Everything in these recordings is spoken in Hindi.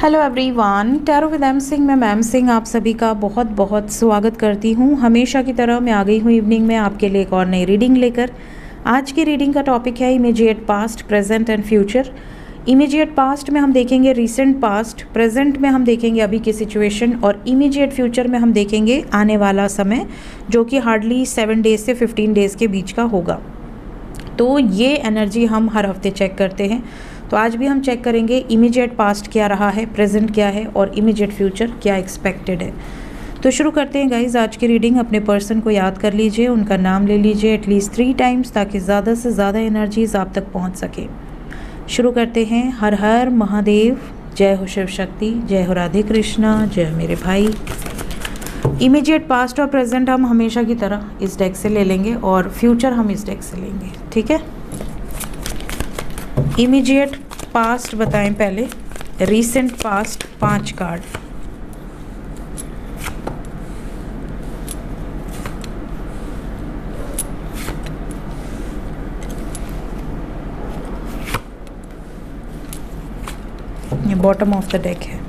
Hello everyone, tarot with M Singh. मैं मैम सिंह आप सभी का बहुत बहुत स्वागत करती हूँ। हमेशा की तरह मैं आ गई हूँ इवनिंग में आपके लिए एक और नई रीडिंग लेकर। आज की रीडिंग का टॉपिक है immediate past, present and future. Immediate past में हम देखेंगे रीसेंट पास्ट, प्रेजेंट में हम देखेंगे अभी की सिचुएशन और इमीडिएट फ्यूचर में हम देखेंगे आने वाला समय, जो कि हार्डली 7 डेज से 15 डेज़ के बीच का होगा। तो ये एनर्जी हम हर हफ्ते चेक करते हैं। तो आज भी हम चेक करेंगे इमीडिएट पास्ट क्या रहा है, प्रेजेंट क्या है और इमीडिएट फ्यूचर क्या एक्सपेक्टेड है। तो शुरू करते हैं गाइज आज की रीडिंग। अपने पर्सन को याद कर लीजिए, उनका नाम ले लीजिए एटलीस्ट 3 टाइम्स ताकि ज़्यादा से ज़्यादा एनर्जीज आप तक पहुंच सके। शुरू करते हैं। हर हर महादेव, जय हो शिव शक्ति, जय हो राधे कृष्णा, जय हो मेरे भाई। इमीडिएट पास्ट और प्रेजेंट हम हमेशा की तरह इस डेक से ले लेंगे और फ्यूचर हम इस डेक से लेंगे, ठीक है। इमीडिएट पास्ट बताएं पहले, रीसेंट पास्ट 5 कार्ड। ये बॉटम ऑफ द डेक है।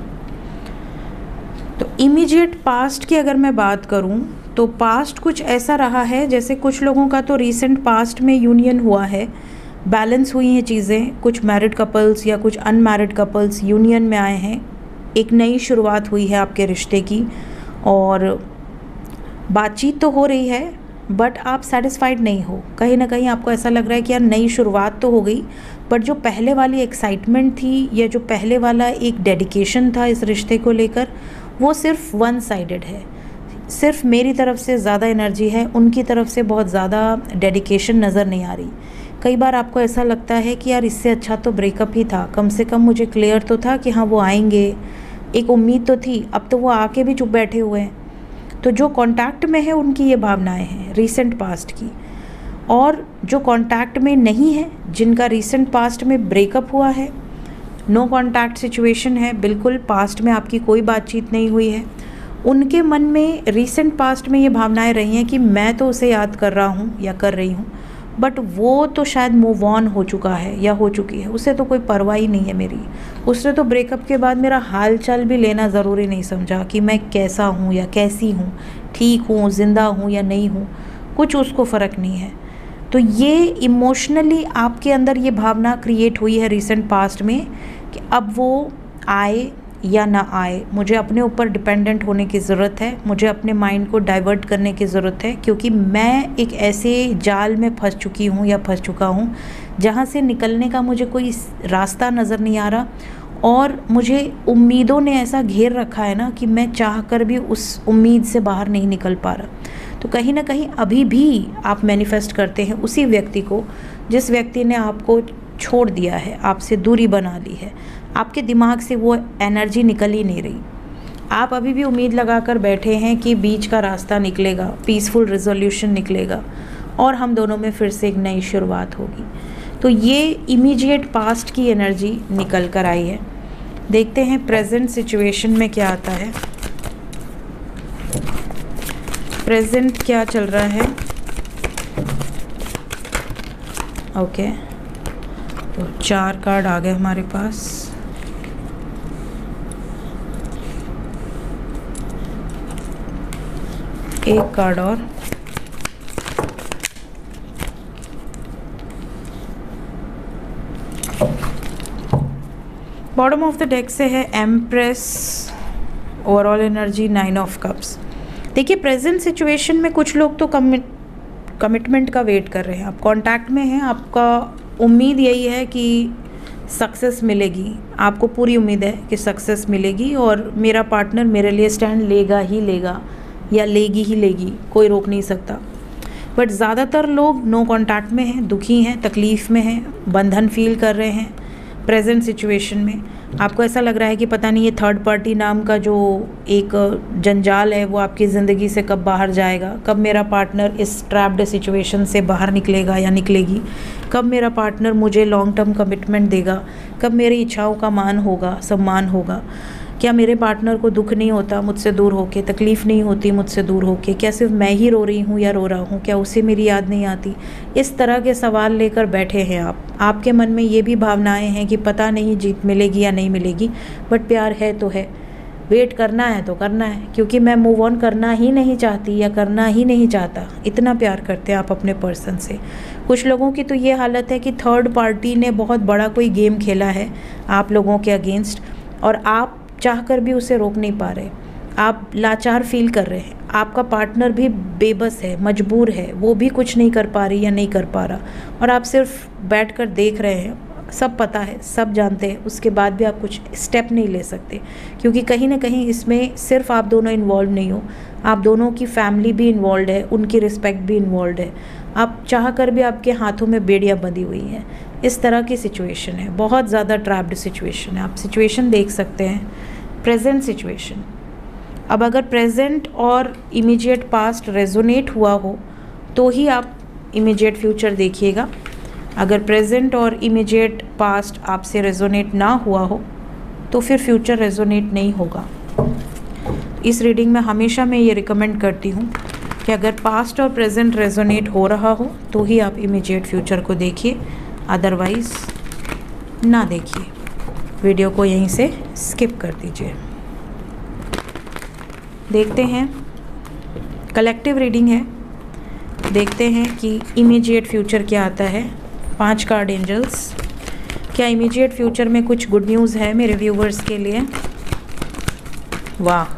तो इमीडिएट पास्ट की अगर मैं बात करूं तो पास्ट कुछ ऐसा रहा है जैसे कुछ लोगों का तो रीसेंट पास्ट में यूनियन हुआ है, बैलेंस हुई हैं चीज़ें। कुछ मैरिड कपल्स या कुछ अनमैरिड कपल्स यूनियन में आए हैं, एक नई शुरुआत हुई है आपके रिश्ते की और बातचीत तो हो रही है बट आप सेटिस्फाइड नहीं हो। कहीं ना कहीं आपको ऐसा लग रहा है कि यार नई शुरुआत तो हो गई बट जो पहले वाली एक्साइटमेंट थी या जो पहले वाला एक डेडिकेशन था इस रिश्ते को लेकर, वो सिर्फ वन साइडेड है। सिर्फ मेरी तरफ से ज़्यादा एनर्जी है, उनकी तरफ से बहुत ज़्यादा डेडिकेशन नज़र नहीं आ रही। कई बार आपको ऐसा लगता है कि यार इससे अच्छा तो ब्रेकअप ही था, कम से कम मुझे क्लियर तो था कि हाँ वो आएंगे, एक उम्मीद तो थी। अब तो वो आके भी चुप बैठे हुए हैं। तो जो कांटेक्ट में है उनकी ये भावनाएं हैं रीसेंट पास्ट की, और जो कांटेक्ट में नहीं है, जिनका रीसेंट पास्ट में ब्रेकअप हुआ है, नो कांटेक्ट सिचुएशन है, बिल्कुल पास्ट में आपकी कोई बातचीत नहीं हुई है, उनके मन में रीसेंट पास्ट में ये भावनाएं रही हैं कि मैं तो उसे याद कर रहा हूँ या कर रही हूँ बट वो तो शायद मूव ऑन हो चुका है या हो चुकी है, उसे तो कोई परवाह ही नहीं है मेरी। उसने तो ब्रेकअप के बाद मेरा हाल चाल भी लेना ज़रूरी नहीं समझा कि मैं कैसा हूँ या कैसी हूँ, ठीक हूँ, ज़िंदा हूँ या नहीं हूँ, कुछ उसको फ़र्क नहीं है। तो ये इमोशनली आपके अंदर ये भावना क्रिएट हुई है रीसेंट पास्ट में कि अब वो आए या ना आए, मुझे अपने ऊपर डिपेंडेंट होने की ज़रूरत है, मुझे अपने माइंड को डाइवर्ट करने की ज़रूरत है, क्योंकि मैं एक ऐसे जाल में फंस चुकी हूँ या फंस चुका हूँ जहाँ से निकलने का मुझे कोई रास्ता नज़र नहीं आ रहा और मुझे उम्मीदों ने ऐसा घेर रखा है ना कि मैं चाह कर भी उस उम्मीद से बाहर नहीं निकल पा रहा। तो कहीं ना कहीं अभी भी आप मैनिफेस्ट करते हैं उसी व्यक्ति को जिस व्यक्ति ने आपको छोड़ दिया है, आपसे दूरी बना ली है, आपके दिमाग से वो एनर्जी निकल ही नहीं रही। आप अभी भी उम्मीद लगा कर बैठे हैं कि बीच का रास्ता निकलेगा, पीसफुल रिजोल्यूशन निकलेगा और हम दोनों में फिर से एक नई शुरुआत होगी। तो ये इमीडिएट पास्ट की एनर्जी निकल कर आई है। देखते हैं प्रेजेंट सिचुएशन में क्या आता है, प्रेजेंट क्या चल रहा है। ओके, तो 4 कार्ड आ गए हमारे पास। एक कार्ड और। बॉटम ऑफ द डेक से है empress, overall energy 9 of cups. देखिए प्रेजेंट सिचुएशन में कुछ लोग तो कमिटमेंट का वेट कर रहे हैं, आप कांटेक्ट में हैं, आपका उम्मीद यही है कि सक्सेस मिलेगी, आपको पूरी उम्मीद है कि सक्सेस मिलेगी और मेरा पार्टनर मेरे लिए स्टैंड लेगा ही लेगा या लेगी ही लेगी, कोई रोक नहीं सकता। बट ज़्यादातर लोग नो कांटेक्ट में हैं, दुखी हैं, तकलीफ़ में हैं, बंधन फील कर रहे हैं प्रेजेंट सिचुएशन में। आपको ऐसा लग रहा है कि पता नहीं ये थर्ड पार्टी नाम का जो एक जंजाल है वो आपकी ज़िंदगी से कब बाहर जाएगा, कब मेरा पार्टनर इस ट्रैप्ड सिचुएशन से बाहर निकलेगा या निकलेगी, कब मेरा पार्टनर मुझे लॉन्ग टर्म कमिटमेंट देगा, कब मेरी इच्छाओं का मान होगा, सम्मान होगा। क्या मेरे पार्टनर को दुख नहीं होता मुझसे दूर होके, तकलीफ़ नहीं होती मुझसे दूर होके? क्या सिर्फ मैं ही रो रही हूँ या रो रहा हूँ? क्या उसे मेरी याद नहीं आती? इस तरह के सवाल लेकर बैठे हैं आप। आपके मन में ये भी भावनाएं हैं कि पता नहीं जीत मिलेगी या नहीं मिलेगी, बट प्यार है तो है, वेट करना है तो करना है, क्योंकि मैं मूव ऑन करना ही नहीं चाहती या करना ही नहीं चाहता। इतना प्यार करते हैं आप अपने पर्सन से। कुछ लोगों की तो ये हालत है कि थर्ड पार्टी ने बहुत बड़ा कोई गेम खेला है आप लोगों के अगेंस्ट, और आप चाहकर भी उसे रोक नहीं पा रहे। आप लाचार फील कर रहे हैं, आपका पार्टनर भी बेबस है, मजबूर है, वो भी कुछ नहीं कर पा रही या नहीं कर पा रहा, और आप सिर्फ बैठकर देख रहे हैं। सब पता है, सब जानते हैं, उसके बाद भी आप कुछ स्टेप नहीं ले सकते, क्योंकि कहीं ना कहीं इसमें सिर्फ आप दोनों इन्वॉल्व नहीं हो, आप दोनों की फैमिली भी इन्वॉल्व है, उनकी रिस्पेक्ट भी इन्वॉल्व है। आप चाह कर भी आपके हाथों में बेड़ियाँ बंधी हुई हैं। इस तरह की सिचुएशन है, बहुत ज़्यादा ट्रैप्ड सिचुएशन है। आप सिचुएशन देख सकते हैं, प्रेजेंट सिचुएशन। अब अगर प्रेजेंट और इमीडिएट पास्ट रेजोनेट हुआ हो तो ही आप इमीडिएट फ्यूचर देखिएगा। अगर प्रेजेंट और इमीडिएट पास्ट आपसे रेजोनेट ना हुआ हो तो फिर फ्यूचर रेजोनेट नहीं होगा। इस रीडिंग में हमेशा मैं ये रिकमेंड करती हूँ कि अगर पास्ट और प्रेजेंट रेजोनेट हो रहा हो तो ही आप इमीडिएट फ्यूचर को देखिए, अदरवाइज़ ना देखिए। वीडियो को यहीं से स्किप कर दीजिए। देखते हैं, कलेक्टिव रीडिंग है, देखते हैं कि इमीडिएट फ्यूचर क्या आता है। 5 कार्ड एंजल्स, क्या इमीडिएट फ्यूचर में कुछ गुड न्यूज़ है मेरे व्यूवर्स के लिए? वाह,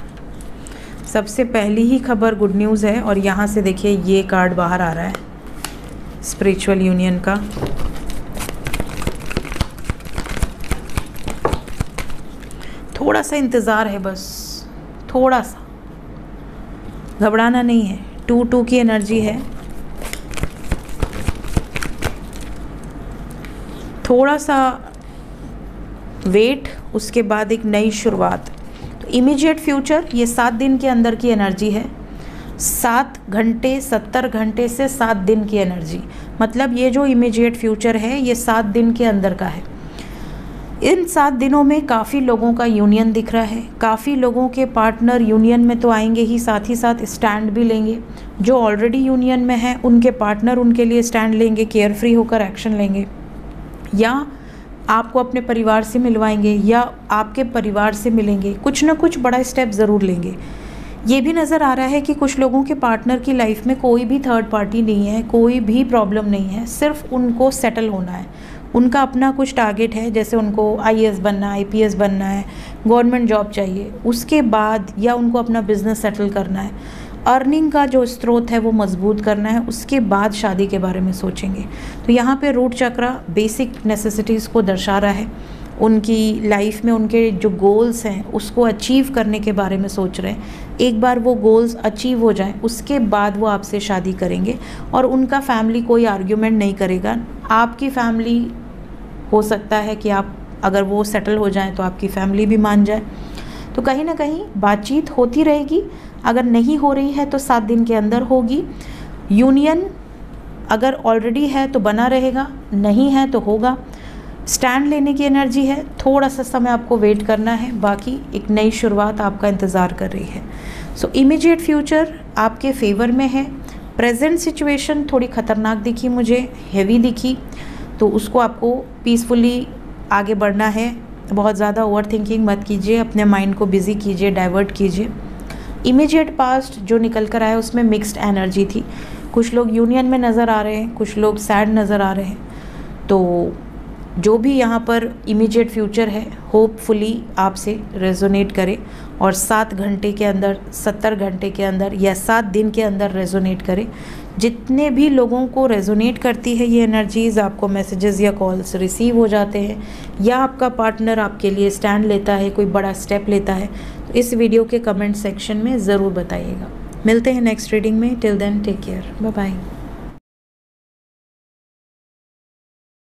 सबसे पहली ही खबर गुड न्यूज़ है, और यहाँ से देखिए ये कार्ड बाहर आ रहा है, स्पिरिचुअल यूनियन का। थोड़ा सा इंतज़ार है, बस थोड़ा सा, घबराना नहीं है। 2-2 की एनर्जी है, थोड़ा सा वेट, उसके बाद एक नई शुरुआत। तो इमीडिएट फ्यूचर ये 7 दिन के अंदर की एनर्जी है। 7 घंटे 70 घंटे से 7 दिन की एनर्जी, मतलब ये जो इमीडिएट फ्यूचर है ये 7 दिन के अंदर का है। इन 7 दिनों में काफ़ी लोगों का यूनियन दिख रहा है, काफ़ी लोगों के पार्टनर यूनियन में तो आएंगे ही साथ स्टैंड भी लेंगे। जो ऑलरेडी यूनियन में है उनके पार्टनर उनके लिए स्टैंड लेंगे, केयर फ्री होकर एक्शन लेंगे, या आपको अपने परिवार से मिलवाएंगे या आपके परिवार से मिलेंगे, कुछ ना कुछ बड़ा स्टेप ज़रूर लेंगे। ये भी नज़र आ रहा है कि कुछ लोगों के पार्टनर की लाइफ में कोई भी थर्ड पार्टी नहीं है, कोई भी प्रॉब्लम नहीं है, सिर्फ उनको सेटल होना है। उनका अपना कुछ टारगेट है, जैसे उनको IAS बनना है, IPS बनना है, गवर्नमेंट जॉब चाहिए, उसके बाद या उनको अपना बिजनेस सेटल करना है, अर्निंग का जो स्रोत है वो मजबूत करना है, उसके बाद शादी के बारे में सोचेंगे। तो यहाँ पे रूट चक्रा बेसिक नेसेसिटीज़ को दर्शा रहा है। उनकी लाइफ में उनके जो गोल्स हैं उसको अचीव करने के बारे में सोच रहे हैं। एक बार वो गोल्स अचीव हो जाएं उसके बाद वो आपसे शादी करेंगे, और उनका फैमिली कोई आर्ग्यूमेंट नहीं करेगा। आपकी फैमिली हो सकता है कि आप अगर वो सेटल हो जाएं तो आपकी फैमिली भी मान जाए। तो कहीं ना कहीं बातचीत होती रहेगी, अगर नहीं हो रही है तो 7 दिन के अंदर होगी। यूनियन अगर ऑलरेडी है तो बना रहेगा, नहीं है तो होगा। स्टैंड लेने की एनर्जी है, थोड़ा सा समय आपको वेट करना है, बाकी एक नई शुरुआत आपका इंतज़ार कर रही है। सो इमीडिएट फ्यूचर आपके फेवर में है। प्रेजेंट सिचुएशन थोड़ी ख़तरनाक दिखी मुझे, हेवी दिखी, तो उसको आपको पीसफुली आगे बढ़ना है। बहुत ज़्यादा ओवर थिंकिंग मत कीजिए, अपने माइंड को बिज़ी कीजिए, डाइवर्ट कीजिए। इमीडिएट पास्ट जो निकल कर आया उसमें मिक्स्ड एनर्जी थी। कुछ लोग यूनियन में नज़र आ रहे हैं, कुछ लोग सैड नज़र आ रहे हैं। तो जो भी यहाँ पर इमीडिएट फ्यूचर है होपफुली आपसे रेजोनेट करे, और 7 घंटे के अंदर, 70 घंटे के अंदर या 7 दिन के अंदर रेजोनेट करे। जितने भी लोगों को रेजोनेट करती है ये एनर्जीज़, आपको मैसेजेस या कॉल्स रिसीव हो जाते हैं, या आपका पार्टनर आपके लिए स्टैंड लेता है, कोई बड़ा स्टेप लेता है, तो इस वीडियो के कमेंट सेक्शन में ज़रूर बताइएगा। मिलते हैं नेक्स्ट रीडिंग में। Till then take care, bye bye.